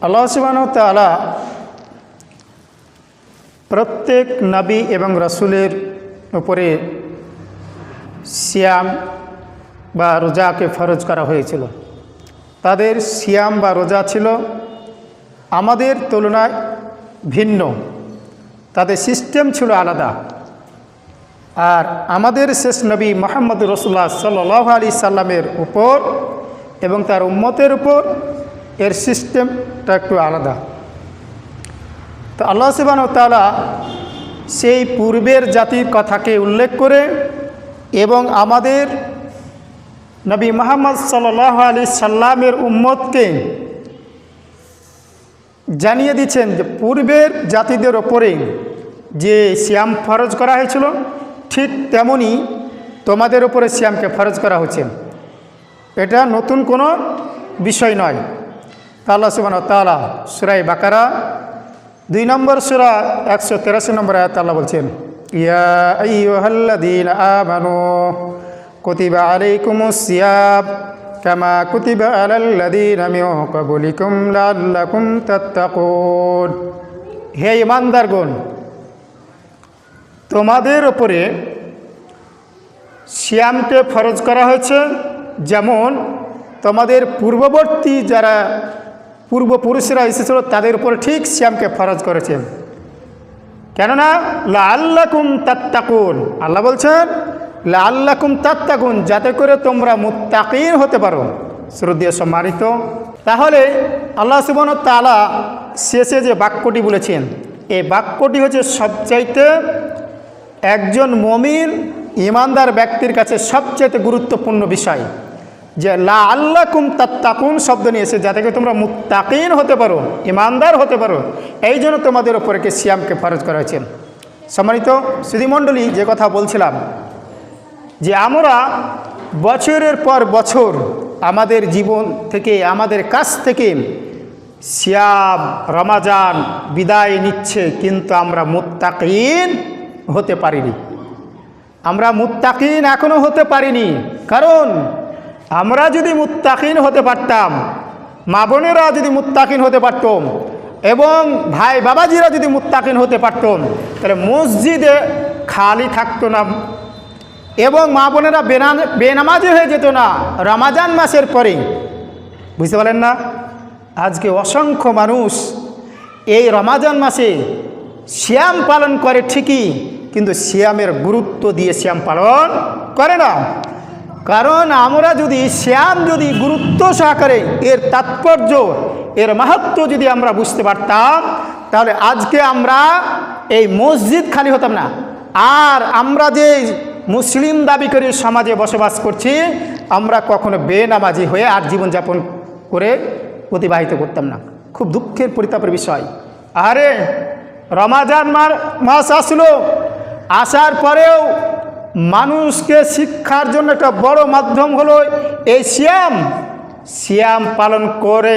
আল্লাহ সুবহানাহু ওয়া তাআলা প্রত্যেক নবী এবং রাসূলের উপরে সিয়াম বা রোজাকে ফরজ করা হয়েছিল। তাদের সিয়াম বা রোজা ছিল আমাদের তুলনায় ভিন্ন, তাদের সিস্টেম ছিল আলাদা। আর আমাদের শেষ নবী মুহাম্মদ রাসূলুল্লাহ সাল্লাল্লাহু আলাইহি সাল্লামের উপর এবং তার উম্মতের উপর এর সিস্টেমটা একটু আলাদা। তো আল্লাহ সুবহানাহু ওয়া তাআলা সেই পূর্বের জাতির কথাকে উল্লেখ করে এবং আমাদের নবী মুহাম্মদ সাল্লাল্লাহু আলাইহি সাল্লামের উম্মতকে জানিয়ে দিচ্ছেন যে পূর্বের জাতিদের ওপরে যে সিয়াম ফরজ করা হয়েছিল ঠিক তেমনি তোমাদের উপরে সিয়ামকে ফরজ করা হচ্ছে। এটা নতুন কোনো বিষয় নয়। আল্লাহ সুবহানাহু ওয়া তাআলা সূরা বাকারা 2 নম্বর সূরা 183 নম্বর আয়াতে আল্লাহ বলছেন, ইয়া আইয়ুহাল্লাযীনা আমানু কুতিবা আলাইকুমুস সিয়াম কামা কুতিবা আলাল্লাযীনা মিন ক্বাবলিকুম লাআল্লাকুম তাত্তাকুন। হে ঈমানদারগণ, তোমাদের উপরে সিয়ামকে ফরজ করা হয়েছে যেমন তোমাদের পূর্ববর্তী যারা পূর্বপুরুষরা এসেছিল তাদের উপরে ঠিক সিয়ামকে ফরজ করেছেন। কেননা লাআল্লাকুম তাত্তাকুন, আল্লাহ বলছেন লাআল্লাকুম তাত্তাকুন, যাতে করে তোমরা মুত্তাকিন হতে পারো। শ্রদ্ধেয় সম্মানিত, তাহলে আল্লাহ সুবহানাহু ওয়া তাআলা শেষে যে বাক্যটি বলেছেন এই বাক্যটি হচ্ছে সবচাইতে একজন মুমিন ঈমানদার ব্যক্তির কাছে সবচেয়ে গুরুত্বপূর্ণ বিষয়, যে লাআল্লাকুম তাত্তাকুন শব্দ নিয়েছে যাতে করে তোমরা মুত্তাকিন হতে পারো, ঈমানদার হতে পারো। এই জন্য তোমাদের উপরে সিয়ামকে ফরজ করা হয়েছে। সম্মানিত সুধীমণ্ডলী, যে কথা বলছিলাম যে আমরা বছরের পর বছর আমাদের জীবন থেকে আমাদের কাছ থেকে সিয়াম রমাজান বিদায় নিচ্ছে, কিন্তু আমরা মুত্তাকিন হতে পারিনি। আমরা মুত্তাকিন এখনো হতে পারিনি। কারণ আমরা যদি মুত্তাকিন হতে পারতাম, মা বোনেরা যদি মুত্তাকিন হতে পারতাম এবং ভাই বাবাজিরা যদি মুত্তাকিন হতে পারতাম, তাহলে মসজিদে খালি থাকতো না এবং মা বোনেরা বেনামাজি হয়ে যেত না রমাজান মাসের পরে। বুঝতে পারলেন না? আজকে অসংখ্য মানুষ এই রমাজান মাসে সিয়াম পালন করে ঠিকই, কিন্তু সিয়ামের গুরুত্ব দিয়ে সিয়াম পালন করে না। কারণ আমরা যদি সিয়াম যদি গুরুত্ব সহকারে এর তাৎপর্য এর মাহাত্ম্য যদি আমরা বুঝতে পারতাম, তাহলে আজকে আমরা এই মসজিদ খালি হতাম না। আর আমরা যে মুসলিম দাবি করে সমাজে বসবাস করছি, আমরা কখনো বেনামাজি হয়ে আর জীবনযাপন করে অতিবাহিত করতাম না। খুব দুঃখের পরিতাপের বিষয়। আরে রমাজান মাস আসলো, আসার পরেও মানুষকে শিক্ষার জন্য একটা বড় মাধ্যম হলো এই সিয়াম। সিয়াম পালন করে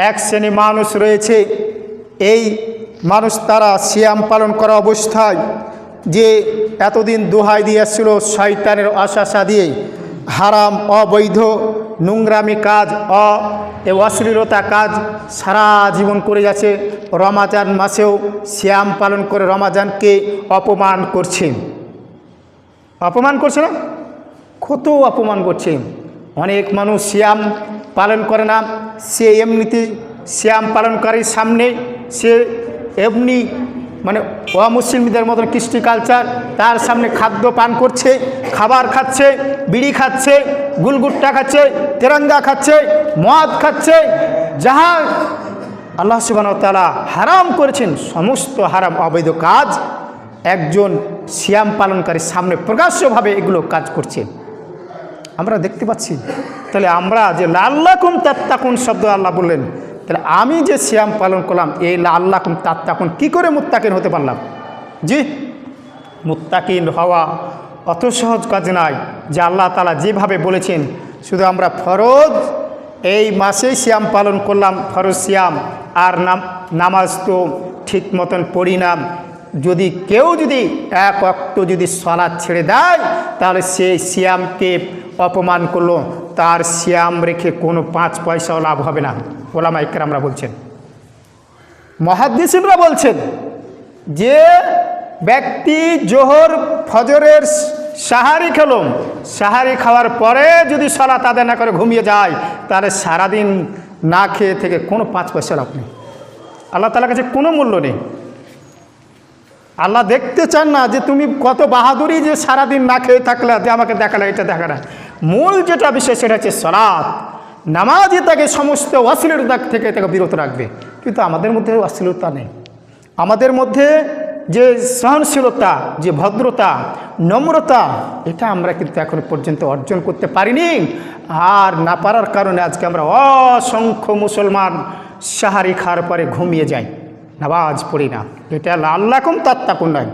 এক শ্রেণী মানুষ রয়েছে, এই মানুষ তারা সিয়াম পালন করা অবস্থায় যে এতদিন দোহাই দিয়ে আসছিল শয়তানের আশাসা দিয়ে হারাম অবৈধ নোংরামি কাজ অশ্লীলতা কাজ সারা জীবন করে যাচ্ছে, রমাজান মাসেও সিয়াম পালন করে রমাজানকে অপমান করছে। অপমান করছে না? কত অপমান করছে। অনেক মানুষ সিয়াম পালন করে না, সে এমনিতে সিয়াম পালনকারীর সামনে সে এমনি মানে অমুসলিমদের মতন কৃষ্টি কালচার তার সামনে খাদ্য পান করছে, খাবার খাচ্ছে, বিড়ি খাচ্ছে, গুলগুট্টা খাচ্ছে, তেরঙ্গা খাচ্ছে, মদ খাচ্ছে। যাহা আল্লাহ সুবহানাহু ওয়া তাআলা হারাম করেছেন সমস্ত হারাম অবৈধ কাজ একজন সিয়াম পালনকারীর সামনে প্রকাশ্যভাবে এগুলো কাজ করছে, আমরা দেখতে পাচ্ছি। তাহলে আমরা যে লাআল্লাকুম তাত্তাকুন শব্দ আল্লাহ বললেন, তাহলে আমি যে সিয়াম পালন করলাম এই লাআল্লাকুম তাত্তাকুন কী করে মুত্তাকিন হতে পারলাম? জি, মুত্তাকিন হওয়া অত সহজ কাজ নয়। যে আল্লাহ তাআলা যেভাবে বলেছেন, শুধু আমরা ফরজ এই মাসেই সিয়াম পালন করলাম, ফরজ সিয়াম, আর নামাজ তো ঠিক মতন পড়ি না। যদি কেউ যদি এক ওয়াক্ত যদি সালাত ছেড়ে দেয়, তাহলে সে সিয়ামকে অপমান করলো, তার সিয়াম রেখে কোনো 5 পয়সাও লাভ হবে না। ওলামা ইকরামরা বলছেন। মুহাদ্দিসিনরা বলছেন যে ব্যক্তি জোহর ফজরের সাহারি খেলো, সাহারি খাওয়ার পরে যদি সালাত আদায় না করে ঘুমিয়ে যায়, তাহলে সারাদিন না খেয়ে থেকে কোনো 5 পয়সা লাভ নেই, আল্লাহ তাআলার কাছে কোনো মূল্য নেই। আল্লাহ দেখতে চান না যে তুমি কত বাহাদুরি যে সারাদিন না খেয়ে থাকলে, যে আমাকে দেখালে এটা দেখা না। মূল যেটা বিষয় সেটা হচ্ছে সালাত। নামাজই তাকে সমস্ত অশ্লীলতা থেকে তাকে বিরত রাখবে। কিন্তু আমাদের মধ্যে অশ্লীলতা নেই, আমাদের মধ্যে যে সহনশীলতা, যে ভদ্রতা, নম্রতা, এটা আমরা কিন্তু এখন পর্যন্ত অর্জন করতে পারিনি। আর না পারার কারণে আজকে আমরা অসংখ্য মুসলমান সাহারি খাওয়ার পরে ঘুমিয়ে যাই, নামাজ পড়ি না। এটা আল্লাকুম তাত্তাকুন নয়।